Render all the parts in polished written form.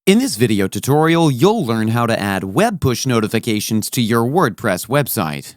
In this video tutorial, you'll learn how to add web push notifications to your WordPress website.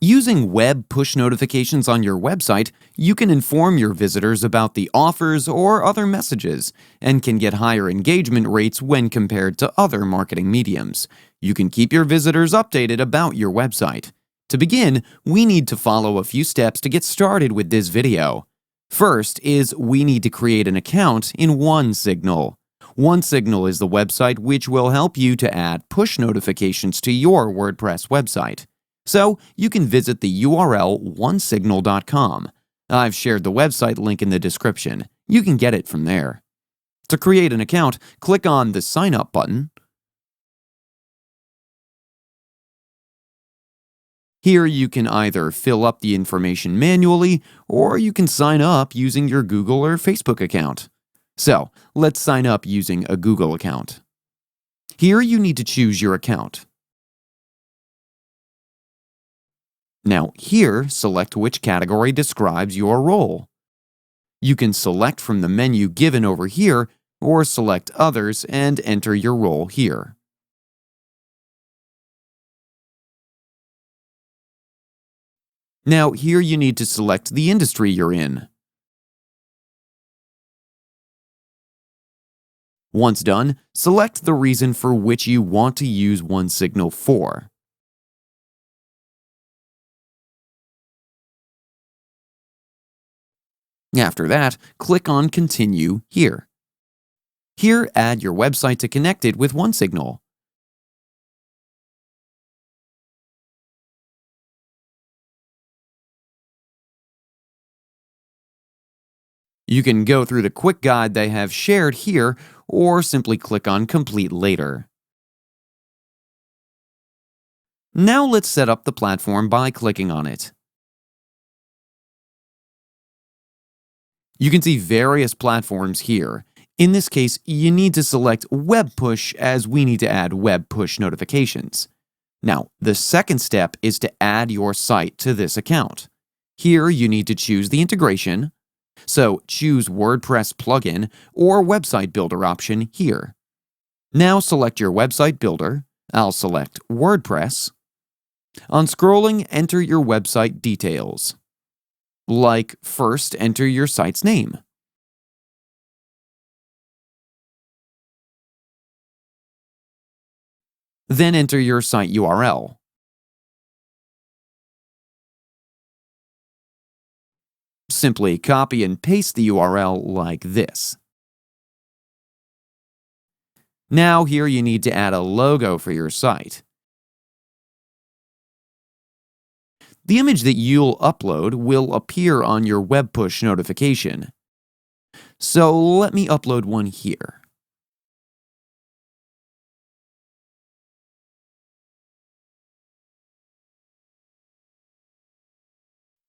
Using web push notifications on your website, you can inform your visitors about the offers or other messages, and can get higher engagement rates when compared to other marketing mediums. You can keep your visitors updated about your website. To begin, we need to follow a few steps to get started with this video. First is we need to create an account in OneSignal. OneSignal is the website which will help you to add push notifications to your WordPress website. So you can visit the URL Untitled.Chapter. I've shared the website link in the description. You can get it from there. To create an account, click on the Sign Up button. Here you can either fill up the information manually, or you can sign up using your Google or Facebook account. So, let's sign up using a Google account. Here you need to choose your account. Now here, select which category describes your role. You can select from the menu given over here, or select Others and enter your role here. Now here you need to select the industry you're in. Once done, select the reason for which you want to use OneSignal for. After that, click on Continue here. Here, add your website to connect it with OneSignal. You can go through the quick guide they have shared here, or simply click on Complete later. Now let's set up the platform by clicking on it. You can see various platforms here. In this case, you need to select Web Push as we need to add web push notifications. Now, the second step is to add your site to this account. Here you need to choose the integration. So choose WordPress plugin or website builder option here. Now select your website builder. I'll select WordPress. On scrolling, enter your website details. Like, first enter your site's name. Then enter your site URL. Simply copy and paste the URL like this. Now here you need to add a logo for your site. The image that you'll upload will appear on your web push notification. So let me upload one here.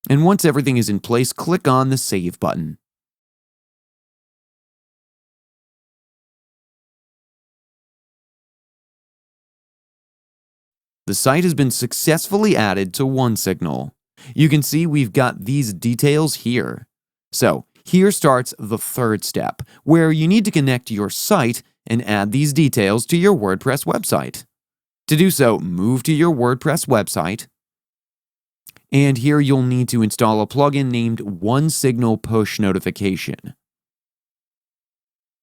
And once everything is in place, click on the Save button. The site has been successfully added to OneSignal. You can see we've got these details here. So, here starts the third step, where you need to connect your site and add these details to your WordPress website. To do so, move to your WordPress website. And here you'll need to install a plugin named OneSignal Push Notification.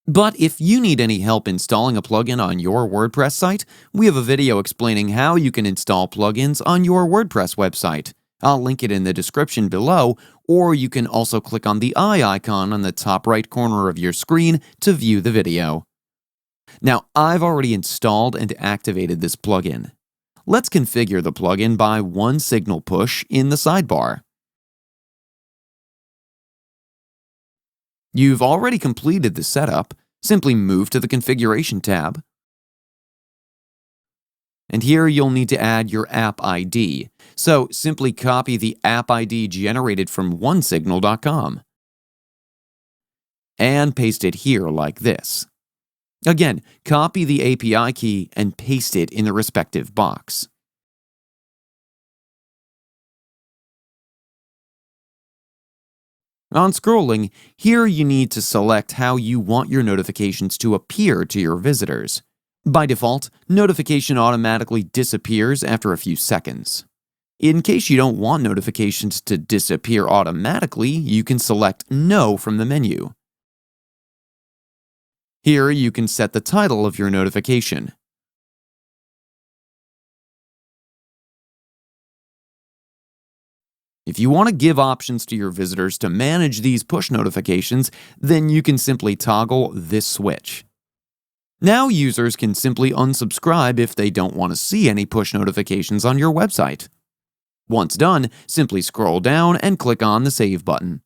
But if you need any help installing a plugin on your WordPress site, we have a video explaining how you can install plugins on your WordPress website. I'll link it in the description below, or you can also click on the eye icon on the top right corner of your screen to view the video. Now, I've already installed and activated this plugin. Let's configure the plugin by OneSignal Push in the sidebar. You've already completed the setup. Simply move to the Configuration tab. And here you'll need to add your app ID. So simply copy the app ID generated from OneSignal.com and paste it here like this. Again, copy the API key and paste it in the respective box. On scrolling, here you need to select how you want your notifications to appear to your visitors. By default, notification automatically disappears after a few seconds. In case you don't want notifications to disappear automatically, you can select No from the menu. Here you can set the title of your notification. If you want to give options to your visitors to manage these push notifications, then you can simply toggle this switch. Now users can simply unsubscribe if they don't want to see any push notifications on your website. Once done, simply scroll down and click on the Save button.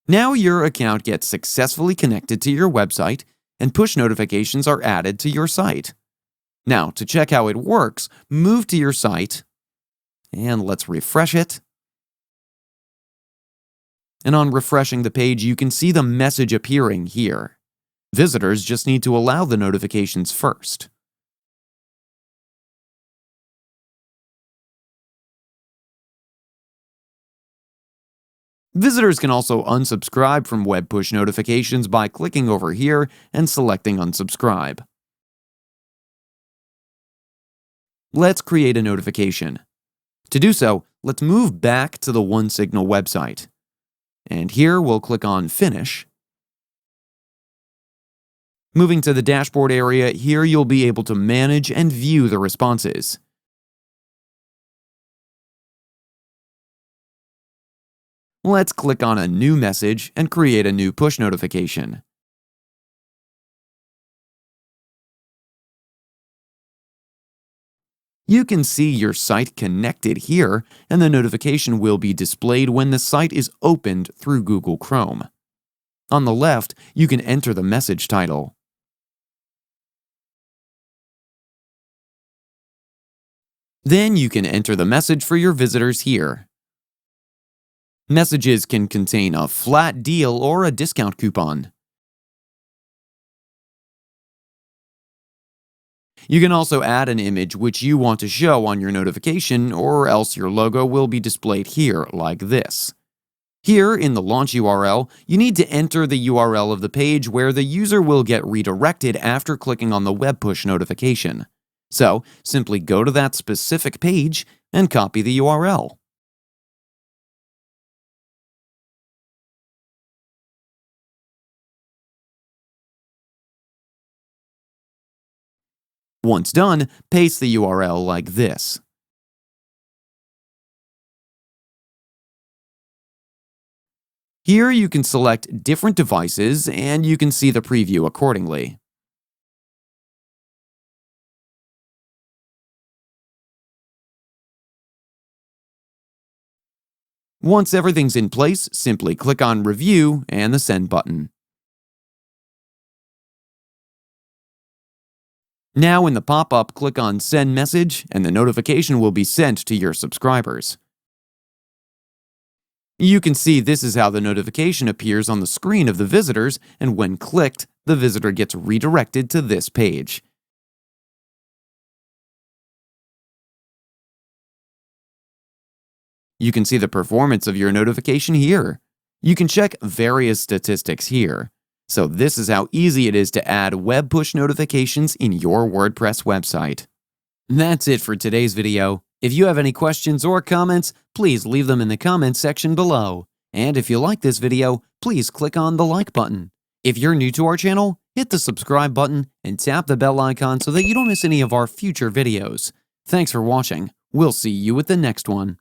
Now your account gets successfully connected to your website, and push notifications are added to your site. Now, to check how it works, move to your site, and let's refresh it. And on refreshing the page, you can see the message appearing here. Visitors just need to allow the notifications first. Visitors can also unsubscribe from web push notifications by clicking over here and selecting Unsubscribe. Let's create a notification. To do so, let's move back to the OneSignal website. And here we'll click on Finish. Moving to the dashboard area, here you'll be able to manage and view the responses. Let's click on a new message and create a new push notification. You can see your site connected here, and the notification will be displayed when the site is opened through Google Chrome. On the left, you can enter the message title. Then you can enter the message for your visitors here. Messages can contain a flat deal or a discount coupon. You can also add an image which you want to show on your notification, or else your logo will be displayed here like this. Here in the launch URL, you need to enter the URL of the page where the user will get redirected after clicking on the web push notification. So, simply go to that specific page and copy the URL. Once done, paste the URL like this. Here you can select different devices and you can see the preview accordingly. Once everything's in place, simply click on Review and the Send button. Now in the pop-up, click on Send Message and the notification will be sent to your subscribers. You can see this is how the notification appears on the screen of the visitors, and when clicked, the visitor gets redirected to this page. You can see the performance of your notification here. You can check various statistics here. So this is how easy it is to add web push notifications in your WordPress website. That's it for today's video. If you have any questions or comments, please leave them in the comments section below. And if you like this video, please click on the like button. If you're new to our channel, hit the subscribe button and tap the bell icon so that you don't miss any of our future videos. Thanks for watching. We'll see you with the next one.